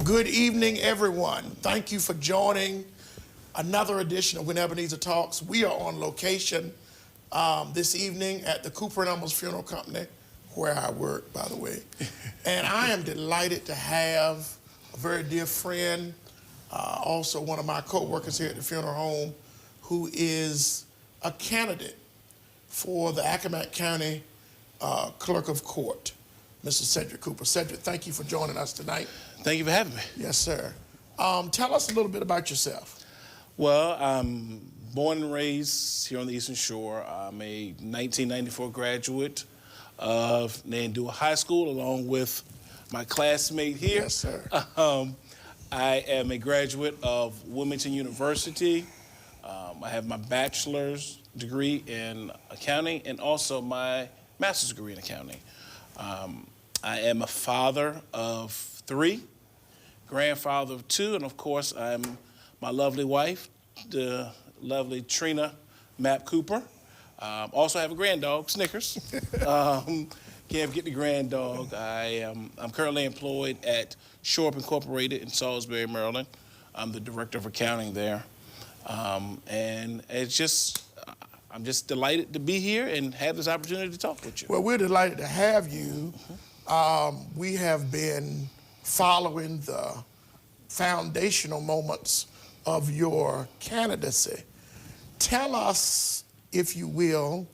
Good evening, everyone. Thank you for joining another edition of When Ebenezer Talks. We are on location this evening at the Cooper and Umbers Funeral Company, where I work, by the way. And I am delighted to have a very dear friend, also one of my co-workers here at the funeral home, who is a candidate for the Accomack County Clerk of Court, Mr. Cedrick Cooper. Cedrick, thank you for joining us tonight. Thank you for having me. Yes, sir. Tell us a little bit about yourself. Well, I'm born and raised here on the Eastern Shore. I'm a 1994 graduate of Nandua High School, along with my classmate here. Yes, sir. I am a graduate of Wilmington University. I have my bachelor's degree in accounting and also my master's degree in accounting. I am a father of 3, grandfather of 2, and of course I'm my lovely wife, the lovely Trina Mapp Cooper. Also have a grand dog, Snickers. Can't forget the grand dog. I'm currently employed at Shorp Incorporated in Salisbury, Maryland. I'm the director of accounting there. And it's just, I'm just delighted to be here and have this opportunity to talk with you. Well, we're delighted to have you. We have been following the foundational moments of your candidacy. Tell us, if you will,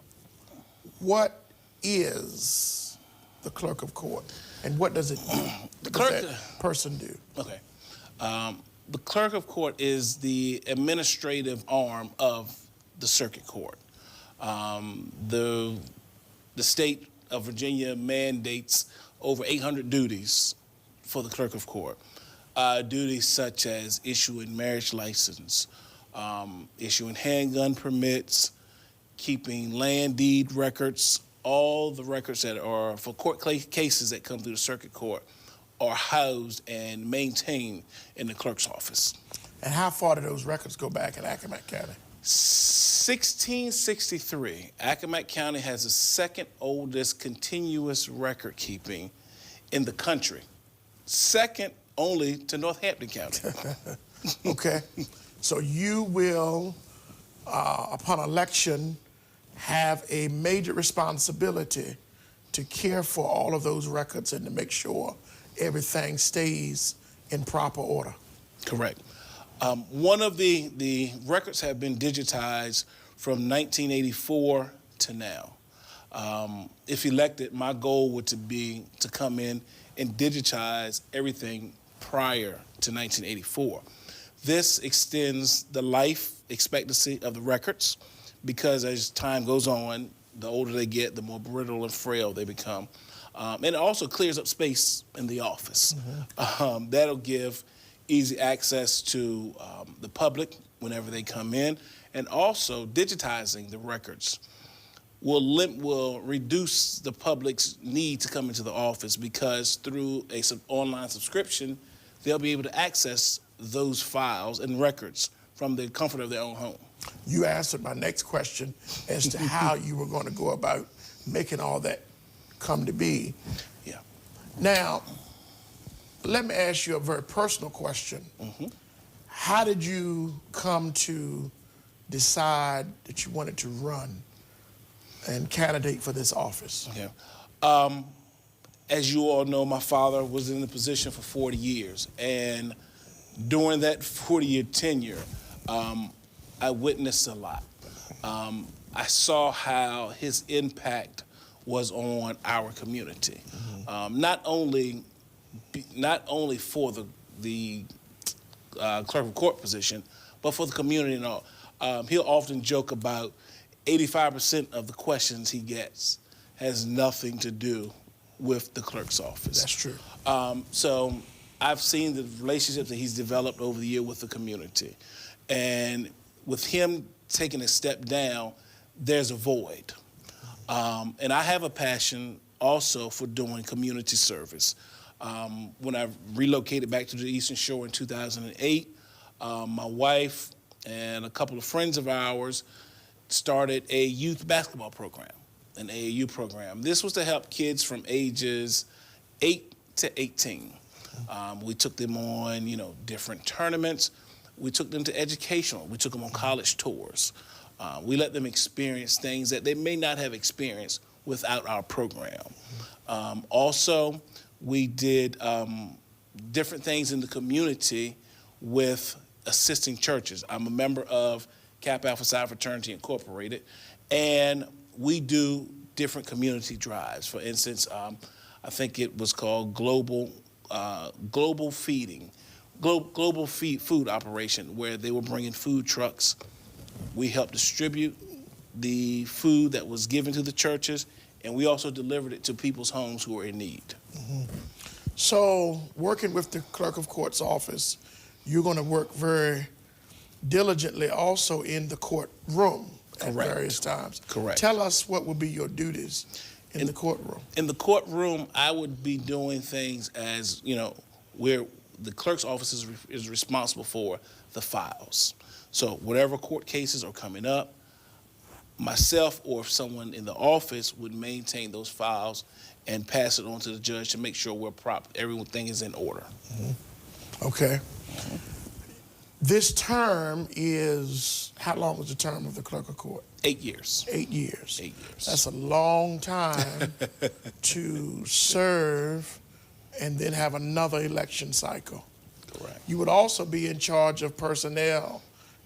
what is the Clerk of Court and what does it do? What does that person do? Okay. The Clerk of Court is the administrative arm of the Circuit Court. The state of Virginia mandates over 800 duties for the Clerk of Court. Duties such as issuing marriage license, issuing handgun permits, keeping land deed records. All the records that are for court cases that come through the Circuit Court are housed and maintained in the clerk's office. And how far do those records go back in Accomack County? 1663, Accomack County has the second oldest continuous record keeping in the country, second only to Northampton County. Okay, so you will, upon election, have a major responsibility to care for all of those records and to make sure everything stays in proper order. Correct. One of the records have been digitized from 1984 to now. If elected, my goal would be to come in and digitize everything prior to 1984. This extends the life expectancy of the records because as time goes on, the older they get, the more brittle and frail they become. And it also clears up space in the office. Mm-hmm. That'll give easy access to the public whenever they come in, and also digitizing the records will reduce the public's need to come into the office because through a online subscription, they'll be able to access those files and records from the comfort of their own home. You answered my next question as to how you were going to go about making all that come to be. Yeah. Now, let me ask you a very personal question. Mm-hmm. How did you come to decide that you wanted to run and candidate for this office? Yeah. As you all know, my father was in the position for 40 years. And during that 40-year tenure, I witnessed a lot. I saw how his impact was on our community. Mm-hmm. Not only for the clerk of court position, but for the community and all. He'll often joke about 85% of the questions he gets has nothing to do with the clerk's office. That's true. So I've seen the relationships that he's developed over the year with the community. And with him taking a step down, there's a void. And I have a passion also for doing community service. When I relocated back to the Eastern Shore in 2008, my wife and a couple of friends of ours started a youth basketball program, an AAU program. This was to help kids from ages 8 to 18. We took them on, different tournaments. We took them to educational. We took them on college tours. We let them experience things that they may not have experienced without our program. Also, we did different things in the community with assisting churches. I'm a member of Kappa Alpha Psi Fraternity Incorporated, and we do different community drives. For instance, I think it was called Global Food Operation, where they were bringing food trucks. We helped distribute the food that was given to the churches, and we also delivered it to people's homes who were in need. So, working with the Clerk of Court's office, you're going to work very diligently also in the courtroom at various times. Correct. Tell us what would be your duties in the courtroom. In the courtroom, I would be doing things as, where the clerk's office is responsible for the files. So whatever court cases are coming up, myself or someone in the office would maintain those files and pass it on to the judge to make sure everything is in order. Okay. This term is, how long was the term of the Clerk of Court? 8 years. 8 years. 8 years. That's a long time to serve and then have another election cycle. Correct. You would also be in charge of personnel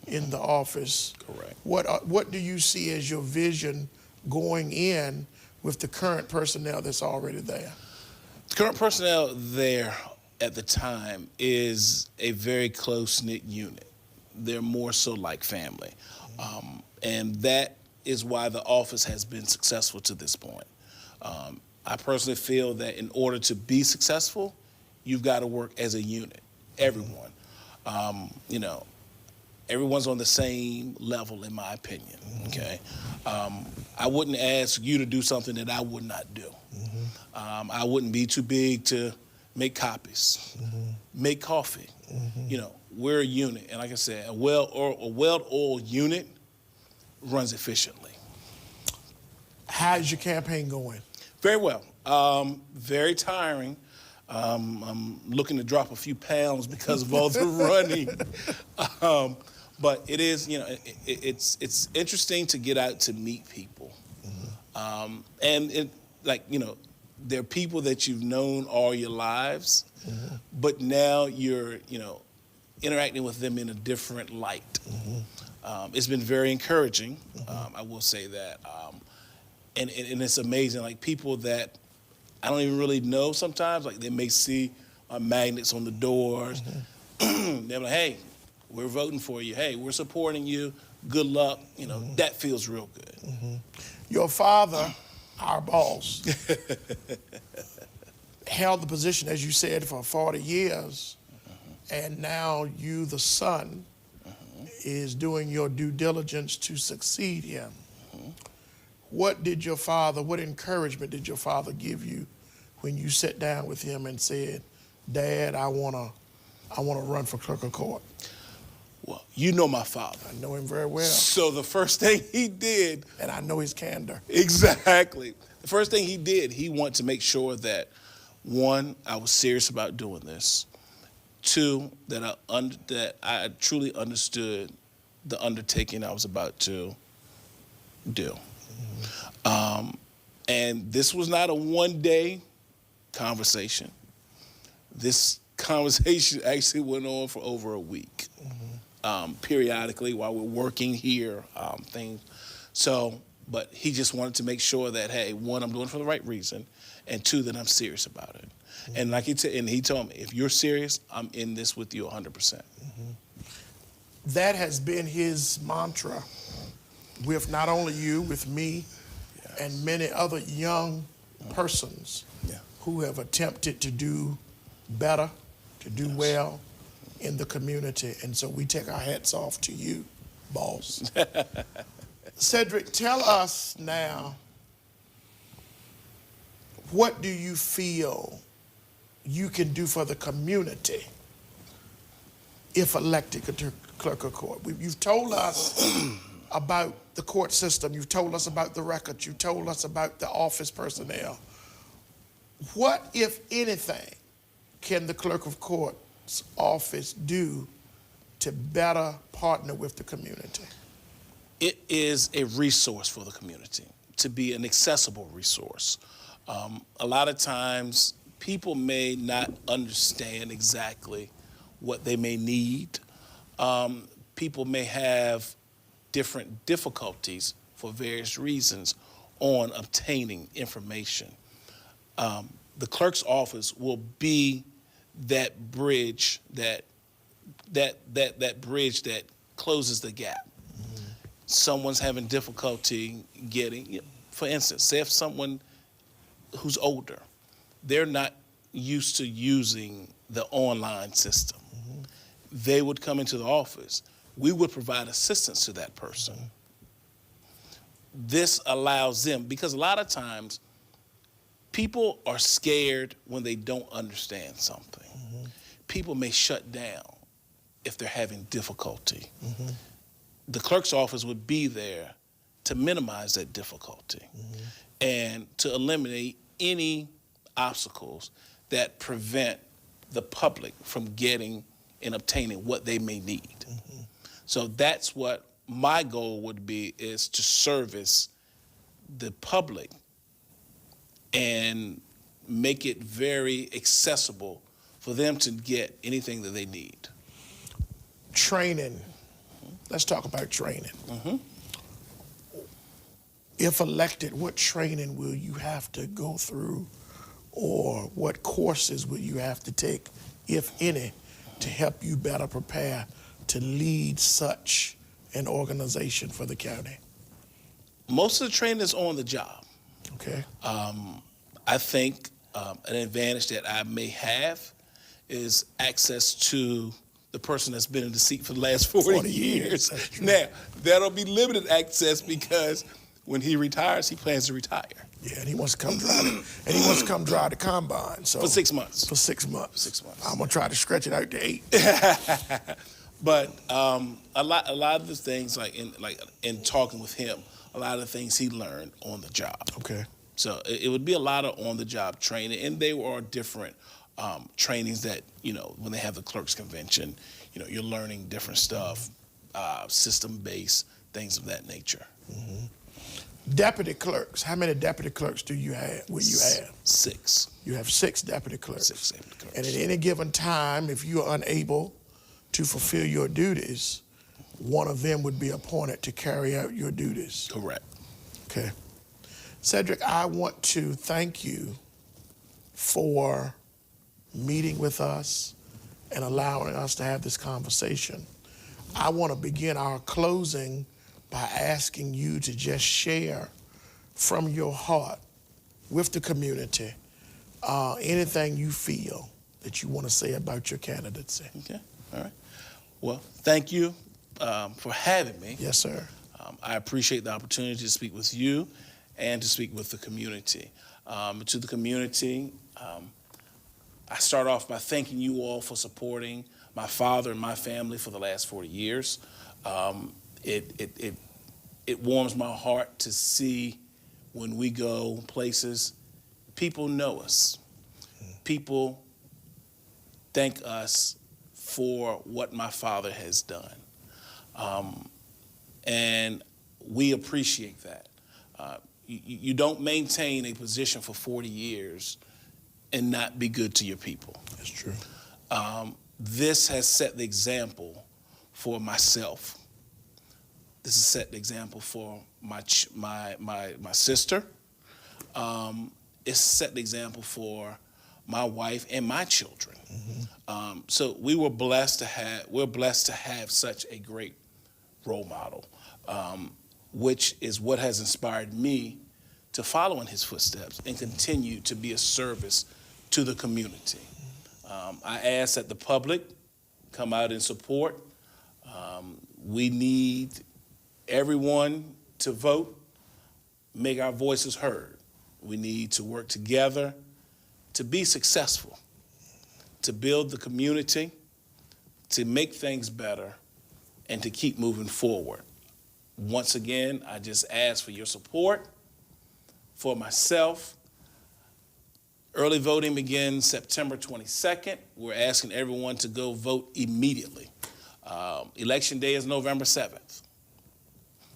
in the office. Correct. What do you see as your vision going in with the current personnel that's already there? The current personnel there at the time is a very close-knit unit. They're more so like family. And that is why the office has been successful to this point. I personally feel that in order to be successful, you've got to work as a unit, everyone. Everyone's on the same level, in my opinion, okay? I wouldn't ask you to do something that I would not do. I wouldn't be too big to make copies, make coffee. We're a unit, and like I said, a well-oiled unit runs efficiently. How's your campaign going? Very well. Very tiring. I'm looking to drop a few pounds because of all the running. But it is, it's interesting to get out to meet people. And there are people that you've known all your lives, but now you're, interacting with them in a different light. It's been very encouraging, I will say that. And it's amazing, like people that I don't even really know sometimes, like they may see magnets on the doors. They're like, hey, we're voting for you. Hey, we're supporting you. Good luck. That feels real good. Your father, our boss, held the position, as you said, for 40 years. And now you, the son, is doing your due diligence to succeed him. What encouragement did your father give you when you sat down with him and said, Dad, I wanna run for Clerk of Court? Well, you know my father. I know him very well. So the first thing he did... And I know his candor. Exactly. The first thing he did, he wanted to make sure that, one, I was serious about doing this. Two, that I truly understood the undertaking I was about to do. And this was not a one-day conversation. This conversation actually went on for over a week, periodically while we're working here, things. So, but he just wanted to make sure that, hey, one, I'm doing it for the right reason, and two, that I'm serious about it. And like he told me, if you're serious, I'm in this with you 100%. That has been his mantra with not only you, with me, and many other young persons who have attempted to do better, to do well in the community. And so we take our hats off to you, boss. Cedrick, tell us now, what do you feel you can do for the community if elected to Clerk of Court? You've told us about the court system. You've told us about the records. You've told us about the office personnel. What, if anything, can the Clerk of Court's office do to better partner with the community? It is a resource for the community, to be an accessible resource. A lot of times, people may not understand exactly what they may need. People may have different difficulties for various reasons on obtaining information. The clerk's office will be that bridge that bridge that closes the gap. Someone's having difficulty getting, for instance, say if someone who's older, they're not used to using the online system. They would come into the office. We would provide assistance to that person. This allows them, because a lot of times people are scared when they don't understand something. People may shut down if they're having difficulty. The clerk's office would be there to minimize that difficulty and to eliminate any obstacles that prevent the public from getting and obtaining what they may need. So that's what my goal would be, is to service the public and make it very accessible for them to get anything that they need. Training. Let's talk about training. If elected, what training will you have to go through, or what courses will you have to take, if any, to help you better prepare to lead such an organization for the county? Most of the training is on the job. Okay. I think an advantage that I may have is access to the person that's been in the seat for the last 40 years. That's true. Now, that'll be limited access because when he retires, he plans to retire. Yeah, and he wants to come drive the combine. So For 6 months. For 6 months. 6 months. I'm gonna try to stretch it out to 8. But a lot of the things, like in talking with him, a lot of the things he learned on the job. Okay. So it would be a lot of on-the-job training, and they are different trainings that, when they have the clerks convention, you're learning different stuff, system-based, things of that nature. Deputy clerks, how many deputy clerks will you have? 6. You have 6 deputy clerks. 6 deputy clerks. And at any given time, if you are unable to fulfill your duties, one of them would be appointed to carry out your duties. Correct. Okay. Cedrick, I want to thank you for meeting with us and allowing us to have this conversation. I want to begin our closing by asking you to just share from your heart with the community anything you feel that you want to say about your candidacy. Okay. All right. Well, thank you for having me. Yes, sir. I appreciate the opportunity to speak with you and to speak with the community. To the community, I start off by thanking you all for supporting my father and my family for the last 40 years. It warms my heart to see when we go places, people know us. People thank us for what my father has done. And we appreciate that. You don't maintain a position for 40 years and not be good to your people. That's true. This has set the example for myself. This has set the example for my sister. It's set the example for my wife and my children. So we're blessed to have such a great role model, which is what has inspired me to follow in his footsteps and continue to be a service to the community. I ask that the public come out and support. We need everyone to vote, make our voices heard. We need to work together to be successful, to build the community, to make things better, and to keep moving forward. Once again, I just ask for your support for myself, Early voting begins September 22nd. We're asking everyone to go vote immediately. Election day is November 7th.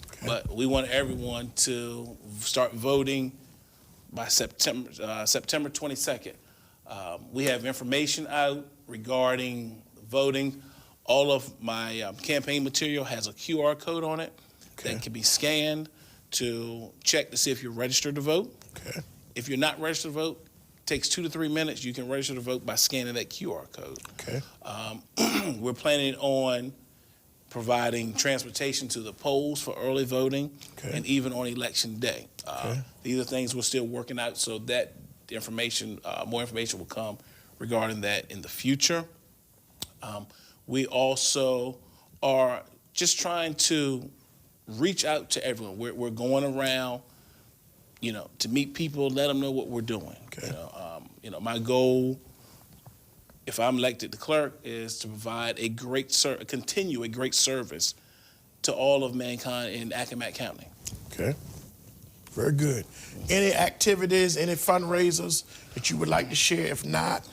Okay. But we want everyone to start voting by September 22nd. We have information out regarding voting. All of my campaign material has a QR code on it that can be scanned to check to see if you're registered to vote. Okay. If you're not registered to vote, it takes 2 to 3 minutes. You can register to vote by scanning that QR code. Okay. We're planning on providing transportation to the polls for early voting and even on election day. These are things we're still working out, so that information, more information will come regarding that in the future. We also are just trying to reach out to everyone. We're going around, to meet people, let them know what we're doing. Okay. My goal, if I'm elected to clerk, is to provide continue a great service to all of mankind in Accomack County. Okay. Very good. Any activities, any fundraisers that you would like to share? If not,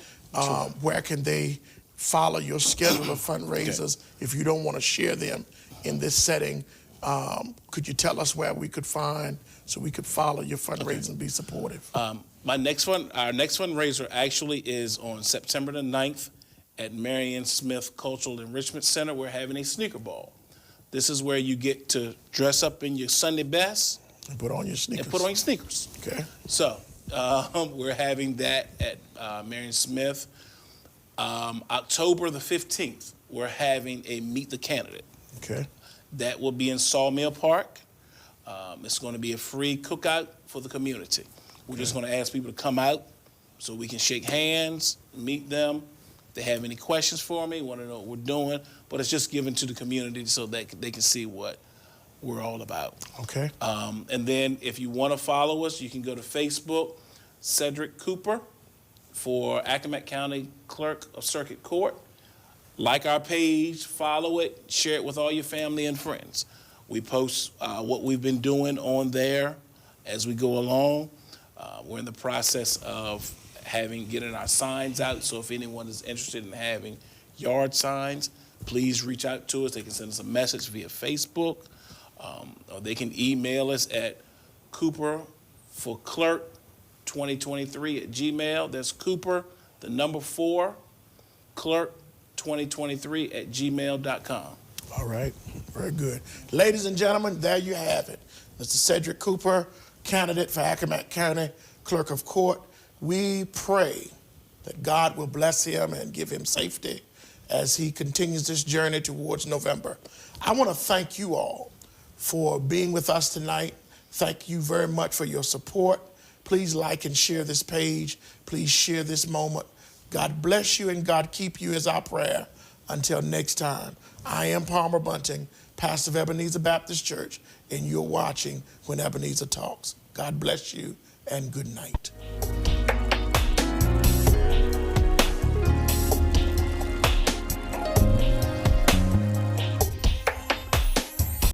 where can they follow your schedule of fundraisers? If you don't want to share them in this setting, could you tell us where we could find so we could follow your fundraising and be supportive? Our next fundraiser actually is on September the 9th at Marion Smith Cultural Enrichment Center. We're having a sneaker ball. This is where you get to dress up in your Sunday best. And put on your sneakers. Okay. So we're having that at Marion Smith. October the 15th, we're having a Meet the Candidate. Okay. That will be in Sawmill Park. It's going to be a free cookout for the community. We're just going to ask people to come out so we can shake hands, meet them. If they have any questions for me, want to know what we're doing, but it's just given to the community so that they can see what we're all about. Okay. And then if you want to follow us, you can go to Facebook, Cedrick Cooper for Accomack County Clerk of Circuit Court. Like our page, follow it, share it with all your family and friends. We post what we've been doing on there as we go along. We're in the process of getting our signs out, so if anyone is interested in having yard signs, please reach out to us. They can send us a message via Facebook, or they can email us at cooperforclerk2023@gmail. That's Cooper, the number 4, clerk2023@gmail.com. All right, very good. Ladies and gentlemen, there you have it. Mr. Cedrick Cooper, candidate for Accomack County Clerk of Court. We pray that God will bless him and give him safety as he continues this journey towards November. I want to thank you all for being with us tonight. Thank you very much for your support. Please like and share this page. Please share this moment. God bless you and God keep you is our prayer. Until next time, I am Palmer Bunting, pastor of Ebenezer Baptist Church, and you're watching When Ebenezer Talks. God bless you and good night.